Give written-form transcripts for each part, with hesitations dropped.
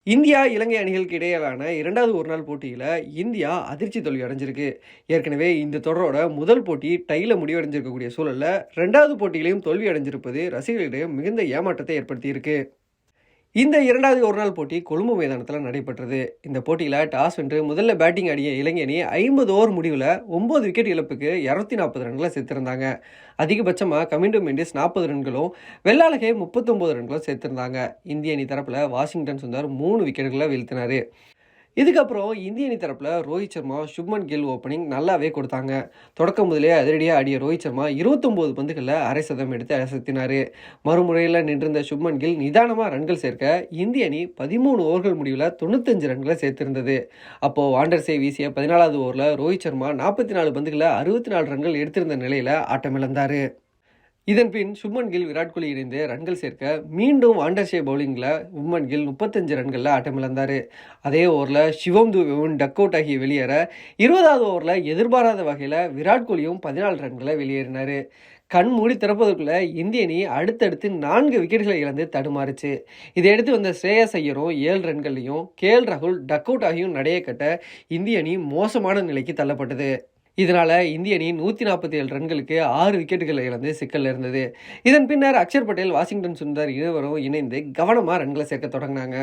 India, இலங்கை அணிகளுக்கு இடையிலான 2வது ஒருநாள் போட்டியில இந்தியா அதிர்ச்சி தோல்வி அடைஞ்சிருக்கு. ஏற்கனவே இந்த தொடரோட முதல் போட்டி டைல முடிவடைஞ்சிருக்கக்கூடிய சூழல்ல, 2வது போட்டியிலும் தோல்வி அடைஞ்சிருப்பது ரசிகர்களிடையே மிகுந்த ஏமாற்றத்தை ஏற்படுத்தியிருக்கு. இந்த 2வது ஒருநாள் போட்டி கொழும்பு மைதானத்துல நடைபெற்றது. இந்த போட்டியில டாஸ் வென்று முதல்ல பேட்டிங் ஆடிய இலங்கை அணி 50 ஓவர் முடிவுல 9 விக்கெட் இழப்புக்கு 240 ரன்களை சேர்த்திருந்தாங்க. அதிகபட்சமா கமிண்டு மெண்டிஸ் 40 ரன்களும், வெள்ளாளகே 39 ரன்களும் சேர்த்திருந்தாங்க. இந்திய அணி தரப்புல வாஷிங்டன் சுந்தர் 3 விக்கெட்டுகளை வீழ்த்தினாரு. இதுக்கப்புறம் இந்திய அணி தரப்புல ரோஹித் சர்மா, சுப்மன் கில் ஓப்பனிங் நல்லாவே கொடுத்தாங்க. தொடக்கம் முதலே அதிரடியா ஆடிய ரோஹித் சர்மா 29 பந்துகளில் அரை சதம் எடுத்து அசத்தினாரு. மறுமுறையில் நின்றிருந்த சுப்மன் கில் நிதானமா ரன்கள் சேர்க்க இந்திய அணி 13 ஓவர்கள் முடிவில் 95 ரன்களை சேர்த்திருந்தது. அப்போ வாண்டர்ஸை வீசிய 14வது ஓவரில் ரோஹித் சர்மா 44 பந்துகளில் 64 ரன்கள் எடுத்திருந்த நிலையில ஆட்டமிழந்தாரு. இதன் பின் சுப்மன் கில், விராட் கோலி இணைந்து ரன்கள் சேர்க்க மீண்டும் வாண்டர்ஷே பவுலிங்கில் சுப்மன் கில் 35 ரன்களில் ஆட்டமிழந்தார். அதே ஓவரில் சிவம் துபேவும் டக் அவுட் ஆகி வெளியேற 20வது ஓவரில் எதிர்பாராத வகையில் விராட் கோலியும் 14 ரன்களை வெளியேறினார். கண் மூடி திறப்பதற்குள்ள இந்திய அணி அடுத்தடுத்து 4 விக்கெட்டுகளை இழந்து தடுமாறுச்சு. இதையடுத்து வந்த ஸ்ரேயஸ் ஐயரும் 7 ரன்களையும், ராகுல் டக் அவுட் ஆகியும் நடைய கட்ட இந்திய அணி மோசமான நிலைக்கு தள்ளப்பட்டது. இதனால இந்திய அணி 147 ரன்களுக்கு 6 விக்கெட்டுகளை இழந்து சிக்கல்ல இருந்தது. இதன் பின்னர் அக்ஷர் பட்டேல், வாஷிங்டன் சுந்தர் இருவரும் இணைந்து கவனமா ரன்களை சேர்க்க தொடங்கினாங்க.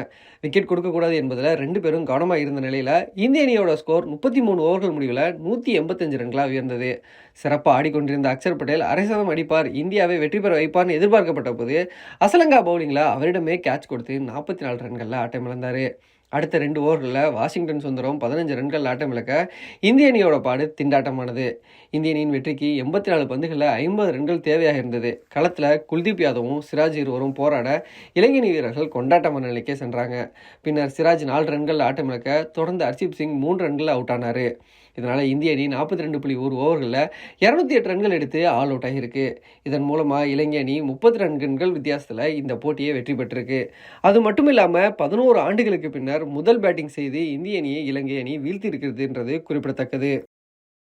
விக்கெட் கொடுக்கக்கூடாது என்பதில் 2 பேரும் கவனமாக இருந்த நிலையில இந்திய அணியோட ஸ்கோர் 33 ஓவர்கள் முடிவில் 185 ரன்களாக உயர்ந்தது. சிறப்பாக ஆடிக்கொண்டிருந்த அக்ஷர் பட்டேல் அரை சதம் அடிப்பார், இந்தியாவை வெற்றி பெற வைப்பார்னு எதிர்பார்க்கப்பட்ட போது அசலங்கா பவுலிங்கில் அவரிடமே கேட்ச் கொடுத்து 44 ரன்களில் ஆட்டமிழந்தார். அடுத்த 2 ஓவர்களில் வாஷிங்டன் சுந்தரம் 15 ரன்கள் ஆட்டமிழக்க இந்திய அணியோட பாடு திண்டாட்டமானது. இந்திய அணியின் வெற்றிக்கு 84 பந்துகளில் 50 ரன்கள் தேவையாக இருந்தது. களத்தில் குல்தீப் யாதவும் சிராஜ் இருவரும் போராட இலங்கை அணி வீரர்கள் கொண்டாட்டமான நிலைக்கே சென்றாங்க. பின்னர் சிராஜ் 4 ரன்கள் ஆட்டமிழக்க தொடர்ந்து ஹர்ஷீப் சிங் 3 ரன்களில் அவுட் ஆனார். இதனால் இந்திய அணி 42.1 ஓவர்களில் 208 ரன்கள் எடுத்து ஆல் அவுட் ஆகியிருக்கு. இதன் மூலமாக இலங்கை அணி 32 ரன்கள் வித்தியாசத்தில் இந்த போட்டியை வெற்றி பெற்றிருக்கு. அது மட்டும் இல்லாமல் 11 ஆண்டுகளுக்கு பின்னர் முதல் பேட்டிங் செய்து இந்திய அணியை இலங்கை அணி வீழ்த்தி இருக்கிறதுன்றது குறிப்பிடத்தக்கது.